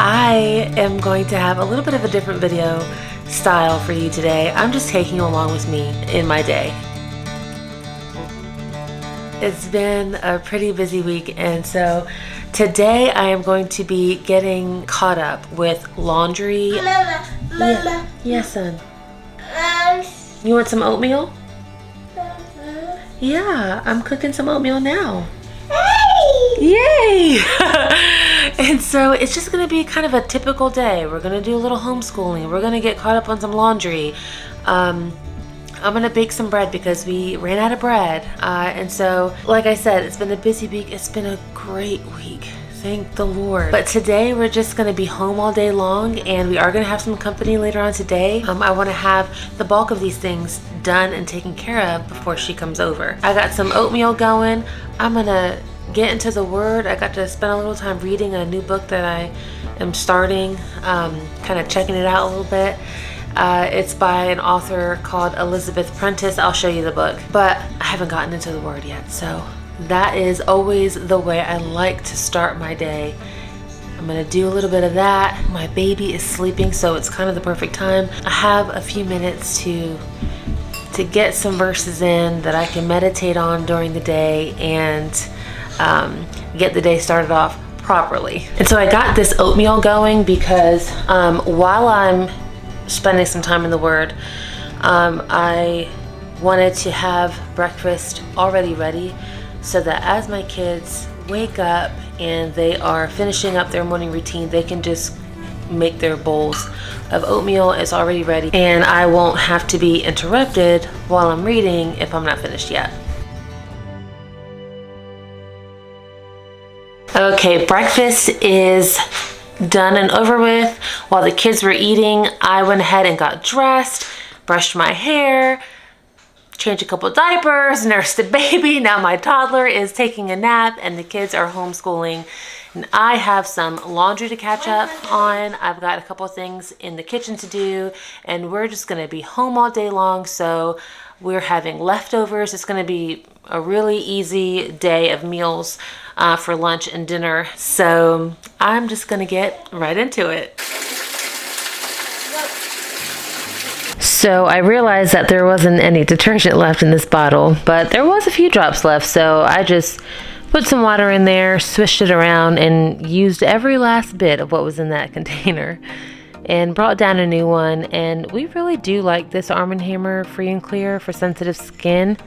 I am going to have a little bit of a different video style for you today. I'm just taking you along with me in my day. It's been a pretty busy week, and so today I am going to be getting caught up with laundry. Mama. Yes, son. You want some oatmeal? Yeah, I'm cooking some oatmeal now. Yay! And so it's just gonna be kind of a typical day. We're gonna do a little homeschooling. We're gonna get caught up on some laundry. I'm gonna bake some bread because we ran out of bread. And so, like I said, it's been a busy week. It's been a great week. Thank the Lord. But today we're just gonna be home all day long, and we are gonna have some company later on today. I wanna have the bulk of these things done and taken care of before she comes over. I got some oatmeal going. I'm gonna get into the Word. I got to spend a little time reading a new book that I am starting, kind of checking it out a little bit. It's by an author called Elizabeth Prentice. I'll show you the book, but I haven't gotten into the Word yet, so that is always the way I like to start my day. I'm gonna do a little bit of that. My baby is sleeping, so it's kind of the perfect time. I have a few minutes to get some verses in that I can meditate on during the day and get the day started off properly. And so I got this oatmeal going because while I'm spending some time in the Word, I wanted to have breakfast already ready so that as my kids wake up and they are finishing up their morning routine, they can just make their bowls of oatmeal. It's already ready, and I won't have to be interrupted while I'm reading if I'm not finished yet. Okay, breakfast is done and over with. While the kids were eating, I went ahead and got dressed, brushed my hair, changed a couple diapers, nursed the baby. Now my toddler is taking a nap and the kids are homeschooling. And I have some laundry to catch up on. I've got a couple of things in the kitchen to do, and we're just gonna be home all day long, so we're having leftovers. It's gonna be a really easy day of meals for lunch and dinner. So I'm just gonna get right into it. So I realized that there wasn't any detergent left in this bottle, but there was a few drops left. So I just put some water in there, swished it around, and used every last bit of what was in that container and brought down a new one. And we really do like this Arm & Hammer Free and Clear for sensitive skin.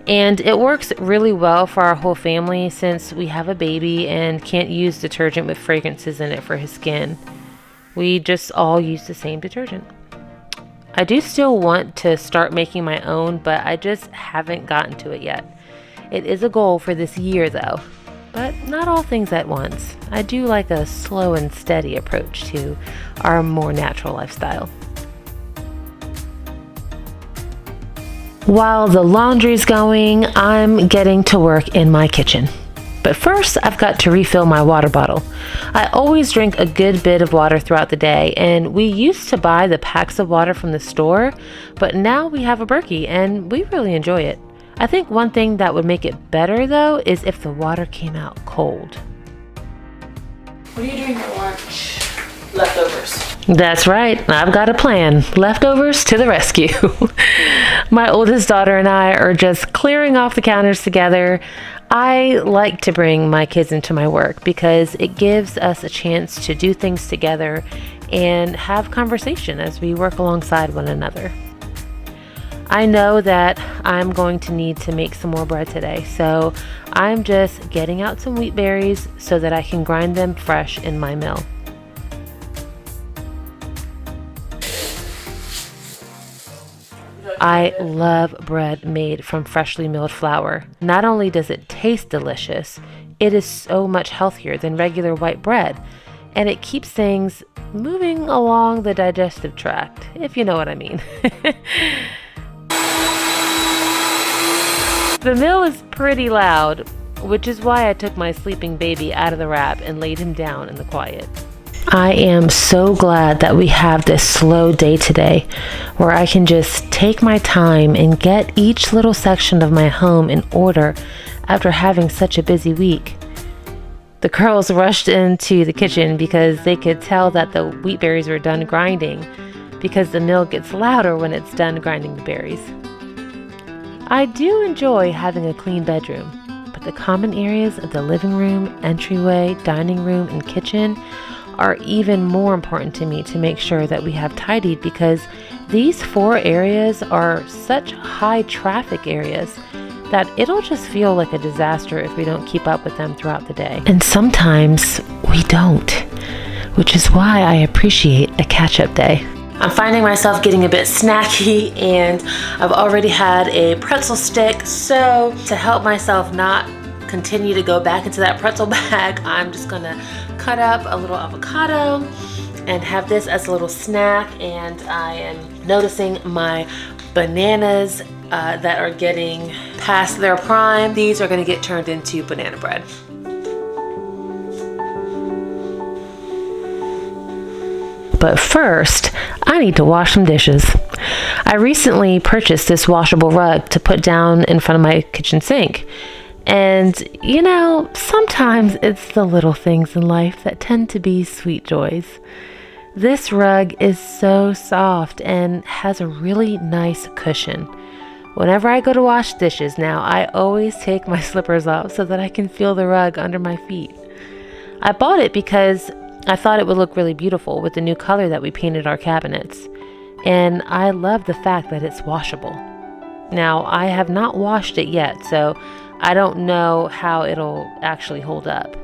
And it works really well for our whole family since we have a baby and can't use detergent with fragrances in it for his skin. We just all use the same detergent. I do still want to start making my own, but I just haven't gotten to it yet. It is a goal for this year though, but not all things at once. I do like a slow and steady approach to our more natural lifestyle. While the laundry's going, I'm getting to work in my kitchen. But first, I've got to refill my water bottle. I always drink a good bit of water throughout the day, and we used to buy the packs of water from the store, but now we have a Berkey, and we really enjoy it. I think one thing that would make it better, though, is if the water came out cold. What are you doing for lunch? Leftovers. That's right. I've got a plan. Leftovers to the rescue. My oldest daughter and I are just clearing off the counters together. I like to bring my kids into my work because it gives us a chance to do things together and have conversation as we work alongside one another. I know that I'm going to need to make some more bread today, so I'm just getting out some wheat berries so that I can grind them fresh in my mill. I love bread made from freshly milled flour. Not only does it taste delicious, it is so much healthier than regular white bread, and it keeps things moving along the digestive tract, if you know what I mean. The mill is pretty loud, which is why I took my sleeping baby out of the wrap and laid him down in the quiet. I am so glad that we have this slow day today where I can just take my time and get each little section of my home in order after having such a busy week. The girls rushed into the kitchen because they could tell that the wheat berries were done grinding, because the mill gets louder when it's done grinding the berries. I do enjoy having a clean bedroom, but the common areas of the living room, entryway, dining room, and kitchen are even more important to me to make sure that we have tidied, because these 4 areas are such high traffic areas that it'll just feel like a disaster if we don't keep up with them throughout the day. And sometimes we don't, which is why I appreciate a catch-up day. I'm finding myself getting a bit snacky, and I've already had a pretzel stick, so to help myself not continue to go back into that pretzel bag, I'm just gonna cut up a little avocado and have this as a little snack. And I am noticing my bananas that are getting past their prime. These are gonna get turned into banana bread. But first, I need to wash some dishes. I recently purchased this washable rug to put down in front of my kitchen sink. And, you know, sometimes it's the little things in life that tend to be sweet joys. This rug is so soft and has a really nice cushion. Whenever I go to wash dishes now, I always take my slippers off so that I can feel the rug under my feet. I bought it because I thought it would look really beautiful with the new color that we painted our cabinets. And I love the fact that it's washable. Now, I have not washed it yet, so I don't know how it'll actually hold up.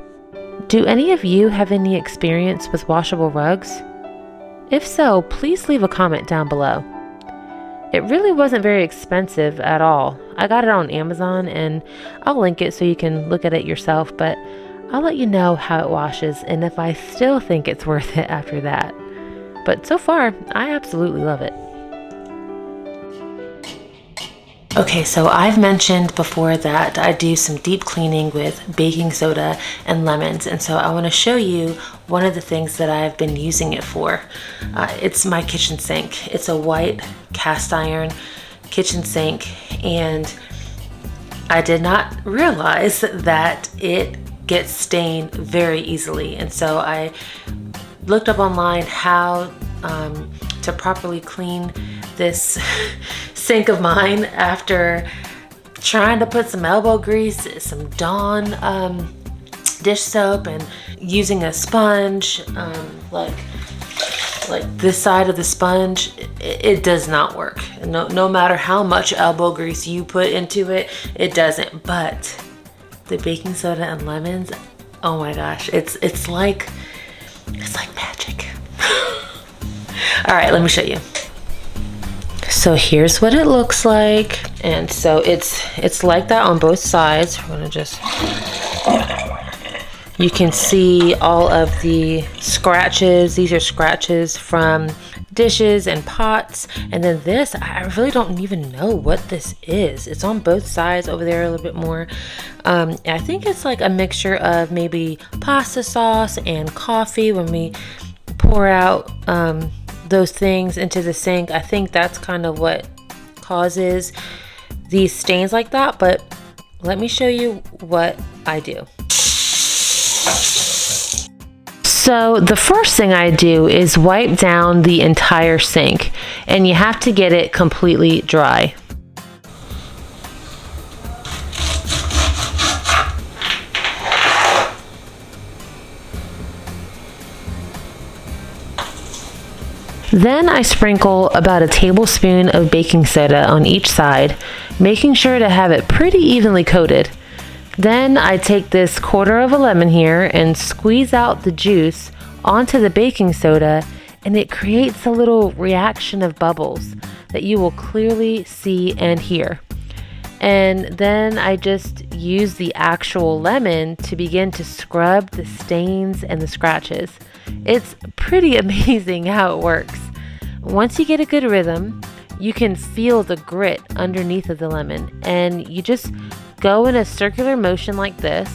Do any of you have any experience with washable rugs? If so, please leave a comment down below. It really wasn't very expensive at all. I got it on Amazon, and I'll link it so you can look at it yourself, but I'll let you know how it washes and if I still think it's worth it after that. But so far, I absolutely love it. Okay, so I've mentioned before that I do some deep cleaning with baking soda and lemons, and so I want to show you one of the things that I've been using it for. It's my kitchen sink. It's a white cast iron kitchen sink, and I did not realize that it gets stained very easily, and so I looked up online how to properly clean this sink of mine after trying to put some elbow grease, some Dawn dish soap, and using a sponge, like this side of the sponge. It does not work. No matter how much elbow grease you put into it, it doesn't. But the baking soda and lemons, oh my gosh, it's like magic. All right, let me show you. So here's what it looks like, and so it's like that on both sides. We're gonna just, you can see all of the scratches. These are scratches from dishes and pots. And then this, I really don't even know what this is. It's on both sides over there a little bit more. I think it's like a mixture of maybe pasta sauce and coffee. When we pour out those things into the sink, I think that's kind of what causes these stains like that. But let me show you what I do. So the first thing I do is wipe down the entire sink, and you have to get it completely dry. Then I sprinkle about a tablespoon of baking soda on each side, making sure to have it pretty evenly coated. Then I take this quarter of a lemon here and squeeze out the juice onto the baking soda, and it creates a little reaction of bubbles that you will clearly see and hear. And then I just use the actual lemon to begin to scrub the stains and the scratches. It's pretty amazing how it works. Once you get a good rhythm, you can feel the grit underneath of the lemon, and you just go in a circular motion like this.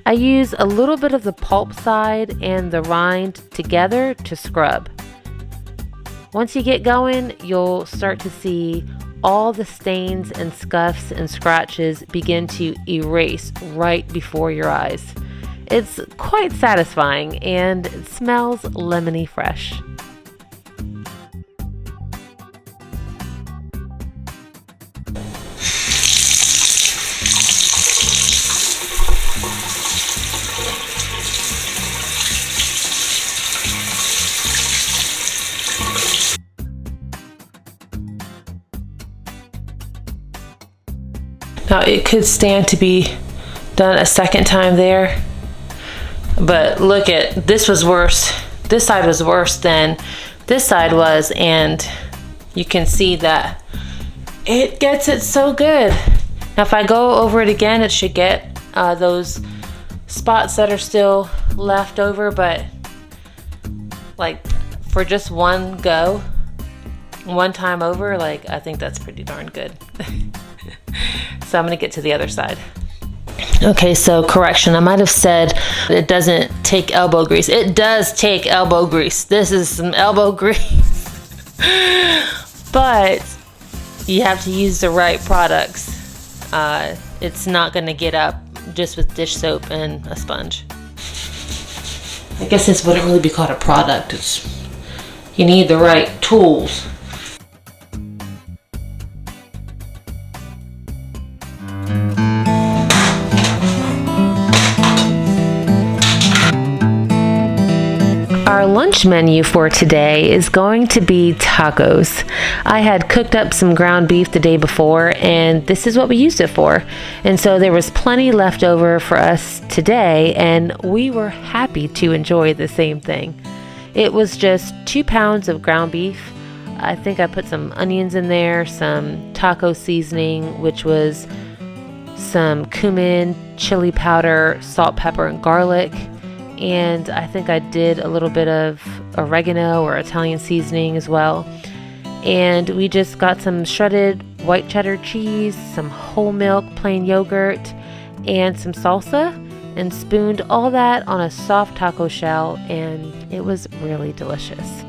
I use a little bit of the pulp side and the rind together to scrub. Once you get going, you'll start to see all the stains and scuffs and scratches begin to erase right before your eyes. It's quite satisfying and it smells lemony fresh. Now it could stand to be done a second time there, but look at, this was worse. This side was worse than this side was, and you can see that it gets it so good. Now if I go over it again, it should get those spots that are still left over, but like for just one go, one time over, like I think that's pretty darn good. So I'm gonna get to the other side. Okay, so correction, I might have said it doesn't take elbow grease. It does take elbow grease. This is some elbow grease. But you have to use the right products. It's not gonna get up just with dish soap and a sponge. I guess this wouldn't really be called a product. You need the right tools. Our lunch menu for today is going to be tacos. I had cooked up some ground beef the day before, and this is what we used it for. And so there was plenty left over for us today, and we were happy to enjoy the same thing. It was just 2 pounds of ground beef. I think I put some onions in there, some taco seasoning, which was some cumin, chili powder, salt, pepper, and garlic. And I think I did a little bit of oregano or Italian seasoning as well. And we just got some shredded white cheddar cheese, some whole milk plain yogurt, and some salsa, and spooned all that on a soft taco shell, and it was really delicious.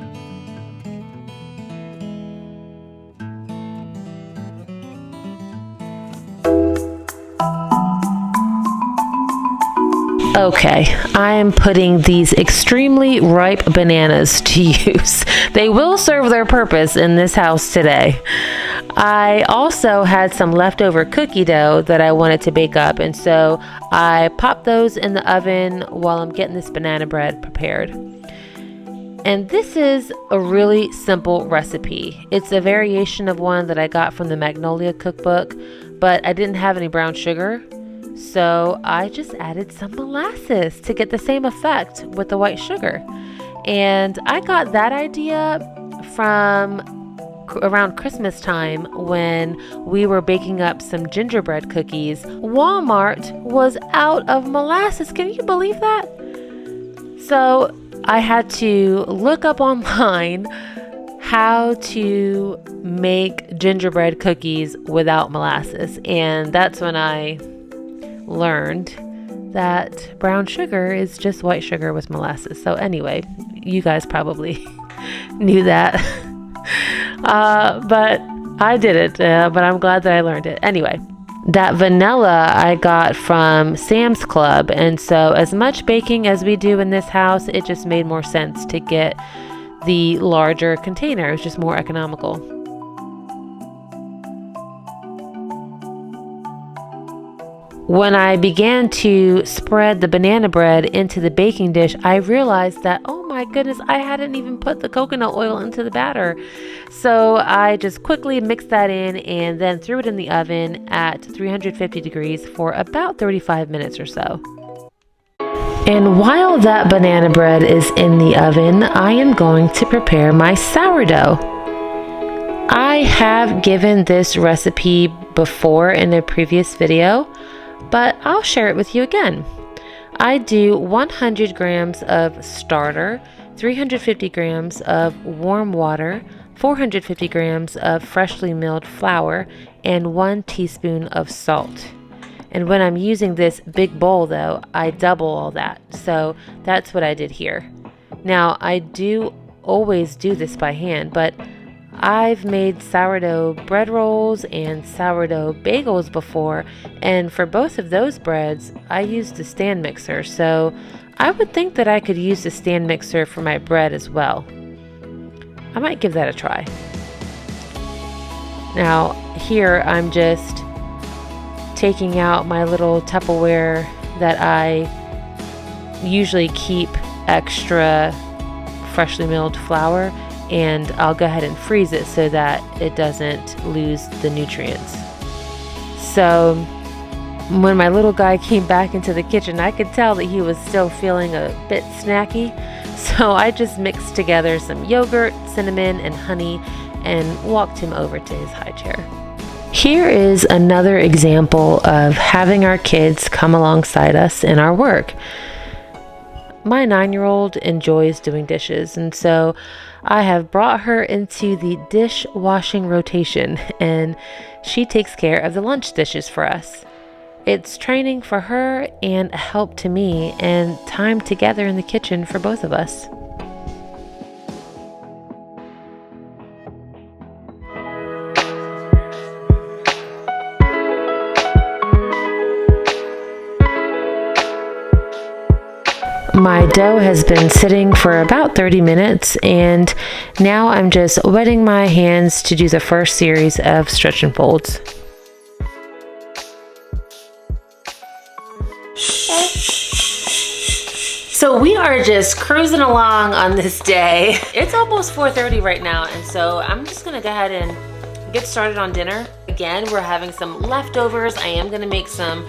Okay, I am putting these extremely ripe bananas to use. They will serve their purpose in this house today. I also had some leftover cookie dough that I wanted to bake up, and so I popped those in the oven while I'm getting this banana bread prepared. And this is a really simple recipe. It's a variation of one that I got from the Magnolia cookbook, but I didn't have any brown sugar. So I just added some molasses to get the same effect with the white sugar. And I got that idea from around Christmas time when we were baking up some gingerbread cookies. Walmart was out of molasses. Can you believe that? So I had to look up online how to make gingerbread cookies without molasses. And that's when I learned that brown sugar is just white sugar with molasses. So anyway, you guys probably knew that. But I did it, but I'm glad that I learned it. Anyway, that vanilla I got from Sam's Club, and so as much baking as we do in this house, it just made more sense to get the larger container. It was just more economical. When I began to spread the banana bread into the baking dish, I realized that, oh my goodness, I hadn't even put the coconut oil into the batter. So I just quickly mixed that in and then threw it in the oven at 350 degrees for about 35 minutes or so. And while that banana bread is in the oven, I am going to prepare my sourdough. I have given this recipe before in a previous video, but I'll share it with you again. I do 100 grams of starter, 350 grams of warm water, 450 grams of freshly milled flour, and 1 teaspoon of salt. And when I'm using this big bowl though, I double all that. So that's what I did here. Now I do always do this by hand, but I've made sourdough bread rolls and sourdough bagels before, and for both of those breads, I used the stand mixer, so I would think that I could use the stand mixer for my bread as well. I might give that a try. Now, here I'm just taking out my little Tupperware that I usually keep extra freshly milled flour, and I'll go ahead and freeze it so that it doesn't lose the nutrients. So when my little guy came back into the kitchen, I could tell that he was still feeling a bit snacky. So I just mixed together some yogurt, cinnamon, and honey and walked him over to his high chair. Here is another example of having our kids come alongside us in our work. My 9-year-old enjoys doing dishes, and so I have brought her into the dish washing rotation, and she takes care of the lunch dishes for us. It's training for her and a help to me, and time together in the kitchen for both of us. My dough has been sitting for about 30 minutes, and now I'm just wetting my hands to do the first series of stretch and folds. So we are just cruising along on this day. It's almost 4:30 right now, and so I'm just gonna go ahead and get started on dinner. Again, we're having some leftovers. I am gonna make some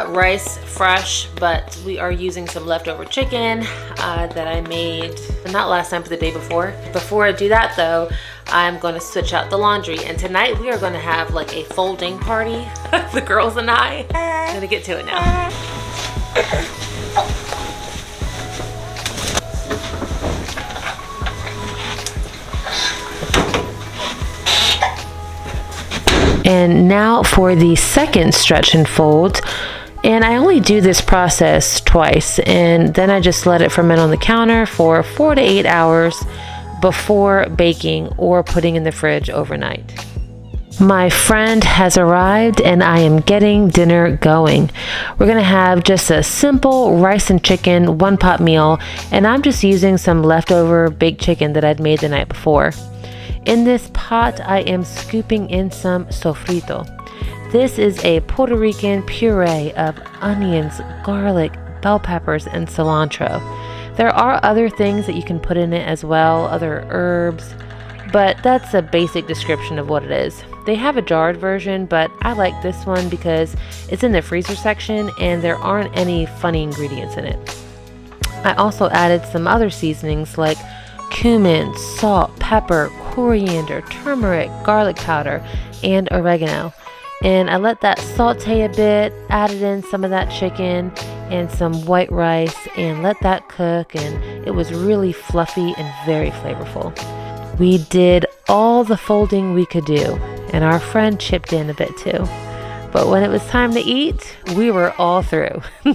rice fresh, but we are using some leftover chicken that I made not last time, but the day before. Before I do that though, I'm going to switch out the laundry, and tonight we are going to have like a folding party, the girls and I. I'm gonna get to it now. And now for the second stretch and fold. And I only do this process twice, and then I just let it ferment on the counter for 4 to 8 hours before baking or putting in the fridge overnight. My friend has arrived and I am getting dinner going. We're gonna have just a simple rice and chicken one-pot meal, and I'm just using some leftover baked chicken that I'd made the night before. In this pot, I am scooping in some sofrito. This is a Puerto Rican puree of onions, garlic, bell peppers, and cilantro. There are other things that you can put in it as well, other herbs, but that's a basic description of what it is. They have a jarred version, but I like this one because it's in the freezer section and there aren't any funny ingredients in it. I also added some other seasonings like cumin, salt, pepper, coriander, turmeric, garlic powder, and oregano. And I let that saute a bit, added in some of that chicken and some white rice, and let that cook, and it was really fluffy and very flavorful. We did all the folding we could do, and our friend chipped in a bit too. But when it was time to eat, we were all through. You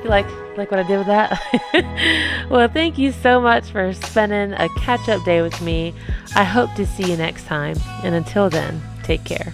like what I did with that? Well, thank you so much for spending a catch-up day with me. I hope to see you next time, and until then, take care.